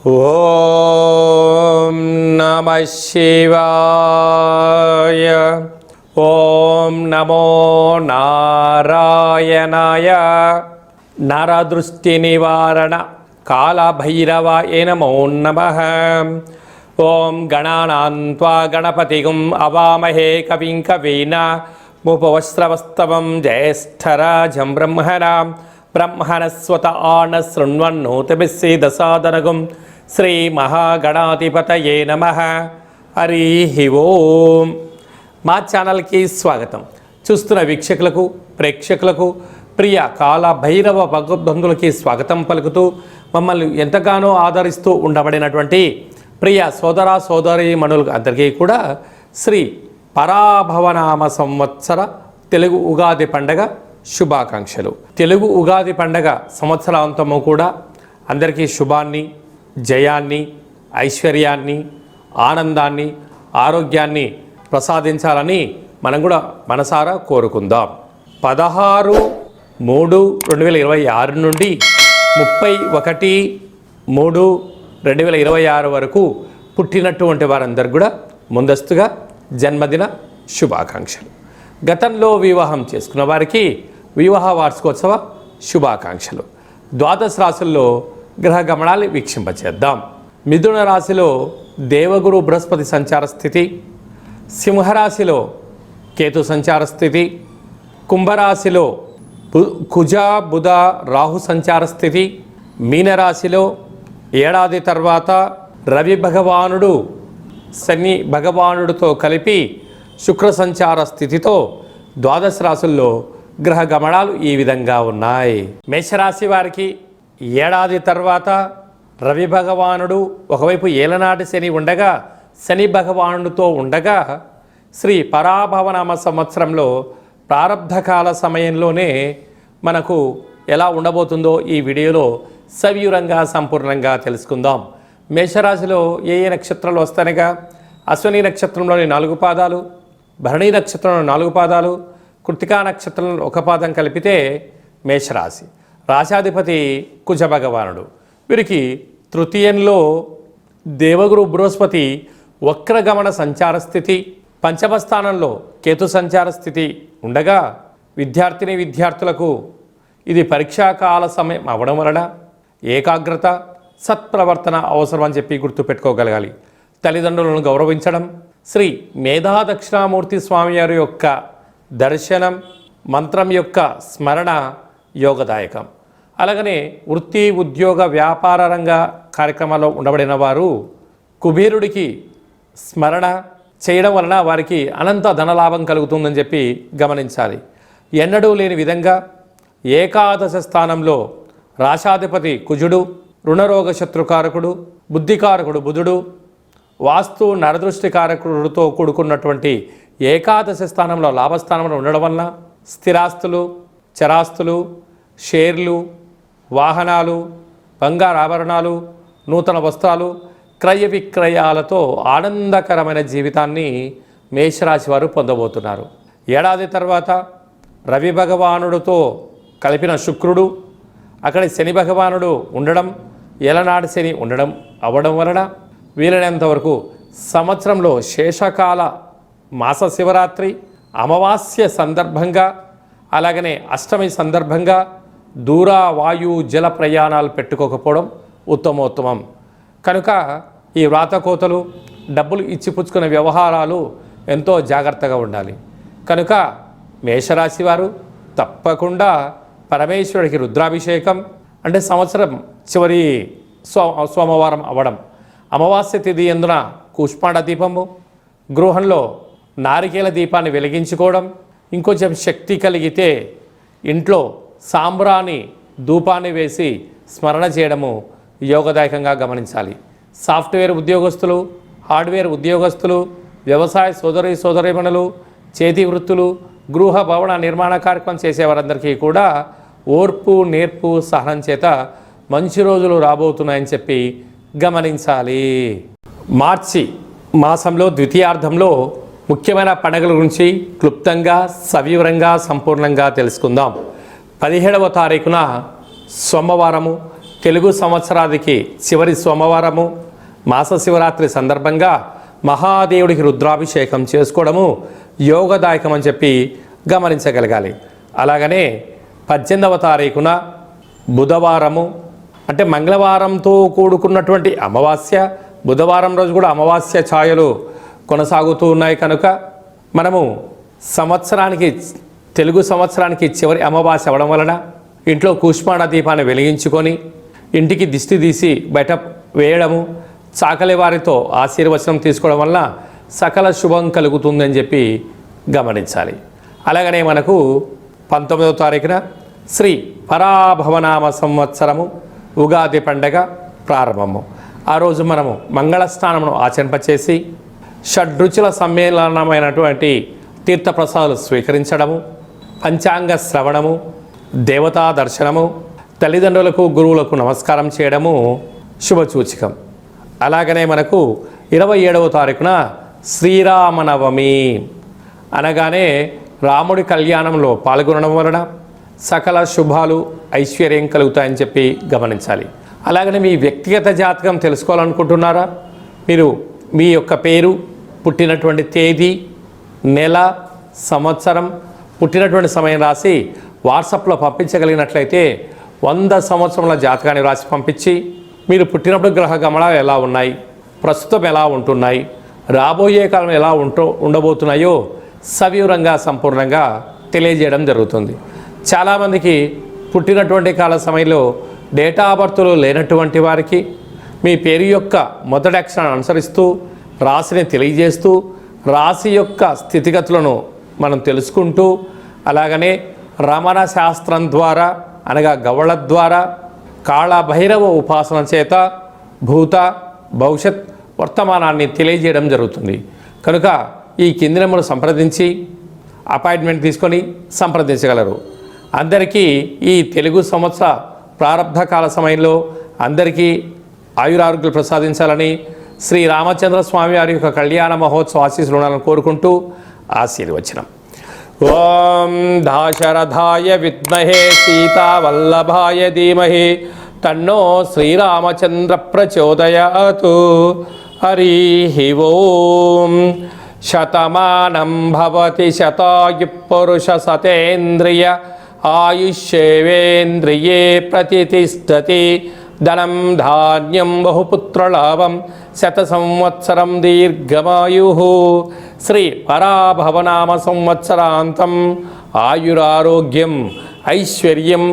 ఓం నమః శివాయ. ఓం నమో నారాయణాయ. నరదృష్టి నివారణ కాళభైరవాయ నమో నమః. ఓం గణానాం త్వా గణపతిగుం అవామహే కవిం కవీనాముపవస్రవస్తవం జ్యేష్ఠరాజం బ్రహ్మణస్వత ఆన శృణ్వన్నోతిభిస్సేదసాదనగుం శ్రీ మహాగణాధిపతయే నమః. హరి ఓం. మా ఛానల్కి స్వాగతం. చూస్తున్న వీక్షకులకు, ప్రేక్షకులకు, ప్రియ కాళభైరవ భగవద్బంధులకి స్వాగతం పలుకుతూ మమ్మల్ని ఎంతగానో ఆదరిస్తూ ఉండబడినటువంటి ప్రియ సోదర సోదరీమణులకు అందరికీ కూడా శ్రీ పరాభవనామ సంవత్సర తెలుగు ఉగాది పండగ శుభాకాంక్షలు. తెలుగు ఉగాది పండగ సంవత్సరాంతము కూడా అందరికీ శుభాన్ని, జయాన్ని, ఐశ్వర్యాన్ని, ఆనందాన్ని, ఆరోగ్యాన్ని ప్రసాదించాలని మనం కూడా మనసారా కోరుకుందాం. 16/3/2026 నుండి 31/3/2026 వరకు పుట్టినటువంటి వారందరూ కూడా ముందస్తుగా జన్మదిన శుభాకాంక్షలు. గతంలో వివాహం చేసుకున్న వారికి వివాహ వార్షికోత్సవ శుభాకాంక్షలు. ద్వాదశ రాశుల్లో గ్రహ గమనాలు వీక్షింపచేద్దాం. మిథున రాశిలో దేవగురు బృహస్పతి సంచార స్థితి, సింహరాశిలో కేతు సంచార స్థితి, కుంభరాశిలో కుజ బుధ రాహు సంచార స్థితి, మీనరాశిలో ఏడాది తర్వాత రవి భగవానుడు శని భగవానుడితో కలిపి శుక్ర సంచార స్థితితో ద్వాదశ రాశుల్లో గ్రహ గమనాలు ఈ విధంగా ఉన్నాయి. మేషరాశి వారికి ఏడాది తర్వాత రవి భగవానుడు ఒకవైపు ఏలనాటి శని ఉండగా శని భగవానుడితో ఉండగా శ్రీ పరాభవనామ సంవత్సరంలో ప్రారబ్ధకాల సమయంలోనే మనకు ఎలా ఉండబోతుందో ఈ వీడియోలో సవివరంగా సంపూర్ణంగా తెలుసుకుందాం. మేషరాశిలో ఏ ఏ నక్షత్రాలు వస్తాయిగా అశ్విని నక్షత్రంలోని 4 పాదాలు, భరణి నక్షత్రంలో 4 పాదాలు, కృత్తికా నక్షత్రంలో 1 పాదం కలిపితే మేషరాశి. రాశాధిపతి కుజ భగవానుడు. వీరికి తృతీయంలో దేవగురు బృహస్పతి వక్రగమన సంచార స్థితి, పంచమ స్థానంలో కేతు సంచార స్థితి ఉండగా విద్యార్థులకు ఇది పరీక్షాకాల సమయం అవ్వడం వలన ఏకాగ్రత, సత్ప్రవర్తన అవసరం అని చెప్పి గుర్తుపెట్టుకోగలగాలి. తల్లిదండ్రులను గౌరవించడం, శ్రీ మేధా దక్షిణామూర్తి స్వామి వారి యొక్క దర్శనం, మంత్రం యొక్క స్మరణ యోగదాయకం. అలాగనే వృత్తి, ఉద్యోగ, వ్యాపార రంగ కార్యక్రమాల్లో ఉండబడిన వారు కుబేరుడికి స్మరణ చేయడం వలన వారికి అనంత ధనలాభం కలుగుతుందని చెప్పి గమనించాలి. ఎన్నడూ లేని విధంగా ఏకాదశ స్థానంలో రాశాధిపతి కుజుడు, రుణరోగ శత్రుకారకుడు, బుద్ధికారకుడు బుధుడు, వాస్తు నరదృష్టి కారకుడితో కూడుకున్నటువంటి ఏకాదశ స్థానంలో లాభస్థానంలో ఉండడం వలన స్థిరాస్తులు, చరాస్తులు, షేర్లు, వాహనాలు, బంగారు ఆభరణాలు, నూతన వస్త్రాలు, క్రయ విక్రయాలతో ఆనందకరమైన జీవితాన్ని మేషరాశి వారు పొందబోతున్నారు. ఏడాది తర్వాత రవి భగవానుడితో కలిపిన శుక్రుడు, అక్కడ శని భగవానుడు ఉండడం, ఏలనాటి శని ఉండడం అవ్వడం వలన వీలైనంత వరకు సంవత్సరంలో శేషకాల మాస శివరాత్రి, అమావాస్య సందర్భంగా, అలాగనే అష్టమి సందర్భంగా దూర వాయు జల ప్రయాణాలు పెట్టుకోకపోవడం ఉత్తమోత్తమం. కనుక ఈ వ్రాతకోతలు, డబ్బులు ఇచ్చిపుచ్చుకునే వ్యవహారాలు ఎంతో జాగ్రత్తగా ఉండాలి. కనుక మేషరాశి వారు తప్పకుండా పరమేశ్వరుడికి రుద్రాభిషేకం, అంటే సంవత్సరం చివరి సోమవారం అవ్వడం, అమావాస్య తిథి ఎందున కూష్మాండ దీపము, గృహంలో నారికేల దీపాన్ని వెలిగించుకోవడం, ఇంకొంచెం శక్తి కలిగితే ఇంట్లో సాంబ్రాణి ధూపాన్ని వేసి స్మరణ చేయడము యోగదాయకంగా గమనించాలి. సాఫ్ట్వేర్ ఉద్యోగస్తులు, హార్డ్వేర్ ఉద్యోగస్తులు, వ్యవసాయ సోదరీమణులు, చేతి వృత్తులు, గృహ భవన నిర్మాణ కార్యక్రమం చేసేవారందరికీ కూడా ఓర్పు, నేర్పు, సహనం చేత మంచి రోజులు రాబోతున్నాయని చెప్పి గమనించాలి. మార్చి మాసంలో ద్వితీయార్థంలో ముఖ్యమైన పండుగల గురించి క్లుప్తంగా, సవివరంగా, సంపూర్ణంగా తెలుసుకుందాం. 17వ తారీఖున సోమవారము తెలుగు సంవత్సరాదికి చివరి సోమవారము మాస శివరాత్రి సందర్భంగా మహాదేవుడికి రుద్రాభిషేకం చేసుకోవడము యోగదాయకం అని చెప్పి గమనించగలగాలి. అలాగనే 18వ తారీఖున బుధవారము అంటే మంగళవారంతో కూడుకున్నటువంటి అమావాస్య, బుధవారం రోజు కూడా అమావాస్య ఛాయలు కొనసాగుతూ ఉన్నాయి కనుక మనము తెలుగు సంవత్సరానికి చివరి అమావాస్య అవ్వడం వలన ఇంట్లో కూష్మాండ దీపాన్ని వెలిగించుకొని ఇంటికి దిష్టి తీసి బయట వేయడము, చాకలి వారితో ఆశీర్వచనం తీసుకోవడం వల్ల సకల శుభం కలుగుతుందని చెప్పి గమనించాలి. అలాగనే మనకు 19వ తారీఖున శ్రీ పరాభవనామ సంవత్సరము ఉగాది పండగ ప్రారంభము. ఆ రోజు మనము మంగళ స్నానమును ఆచరింపచేసి షడ్రుచుల సమ్మేళనమైనటువంటి తీర్థప్రసాదాలు స్వీకరించడము, పంచాంగ శ్రవణము, దేవతా దర్శనము, తల్లిదండ్రులకు గురువులకు నమస్కారం చేయడము శుభసూచకం. అలాగనే మనకు 27వ తారీఖున శ్రీరామనవమి అనగానే రాముడి కళ్యాణంలో పాల్గొనడం వలన సకల శుభాలు ఐశ్వర్యం కలుగుతాయని చెప్పి గమనించాలి. అలాగనే మీ వ్యక్తిగత జాతకం తెలుసుకోవాలనుకుంటున్నారా? మీరు మీ యొక్క పేరు, పుట్టినటువంటి తేదీ, నెల, సంవత్సరం, పుట్టినటువంటి సమయం రాసి వాట్సాప్లో పంపించగలిగినట్లయితే 100 సంవత్సరముల జాతకాన్ని రాసి పంపించి మీరు పుట్టినప్పుడు గ్రహ గమనాలు ఎలా ఉన్నాయి, ప్రస్తుతం ఎలా ఉంటున్నాయి, రాబోయే కాలం ఎలా ఉండబోతున్నాయో సవివరంగా సంపూర్ణంగా తెలియజేయడం జరుగుతుంది. చాలామందికి పుట్టినటువంటి కాల సమయంలో డేటా ఆఫ్ బర్త్లు లేనటువంటి వారికి మీ పేరు యొక్క మొదటి అక్షరాన్ని అనుసరిస్తూ రాశిని తెలియజేస్తూ రాశి యొక్క స్థితిగతులను మనం తెలుసుకుంటూ అలాగనే రమణ శాస్త్రం ద్వారా అనగా గవ్వళ ద్వారా కాళభైరవ ఉపాసన చేత భూత భవిష్యత్ వర్తమానాన్ని తెలియజేయడం జరుగుతుంది. కనుక ఈ కింది నెంబర్ను సంప్రదించి అపాయింట్మెంట్ తీసుకొని సంప్రదించగలరు. అందరికీ ఈ తెలుగు సంవత్సర ప్రారంభ కాల సమయంలో అందరికీ ఆయురారోగ్యాలు ప్రసాదించాలని శ్రీ రామచంద్ర స్వామి వారి యొక్క కళ్యాణ మహోత్సవ ఆశీస్సులు ఉండాలని కోరుకుంటూ ఆశీర్వచనం. ఓం దాశరథాయ విద్మహే సీతావల్లభాయ ధీమహి తన్నో శ్రీరామచంద్ర ప్రచోదయాతు. హరి ఓం. శతమానం భవతి శతాయు పురుష సతేంద్రియ ఆయుష్యేవేంద్రియే ప్రతిష్టతి. ధనం ధాన్యం బహుపుత్రలాభం శత సంవత్సరం దీర్ఘమాయు. శ్రీ పరాభవనామ సంవత్సరాంతం ఆయురారోగ్యం ఐశ్వర్యం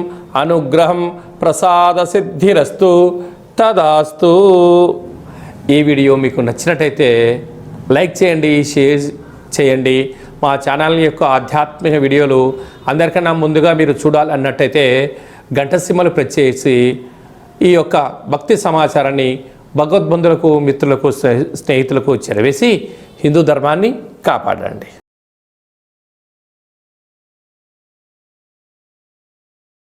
అనుగ్రహం ప్రసాద సిద్ధిరస్తు తదాస్తు. ఈ వీడియో మీకు నచ్చినట్టయితే లైక్ చేయండి, షేర్ చేయండి. మా ఛానల్ యొక్క ఆధ్యాత్మిక వీడియోలు అందరికన్నా ముందుగా మీరు చూడాలన్నట్టయితే గంట సింబల్ ప్రెస్ చేసి ఈ యొక్క భక్తి సమాచారాన్ని భగవద్బంధులకు, మిత్రులకు, స్నేహితులకు చేరవేసి హిందూ ధర్మాన్ని కాపాడండి.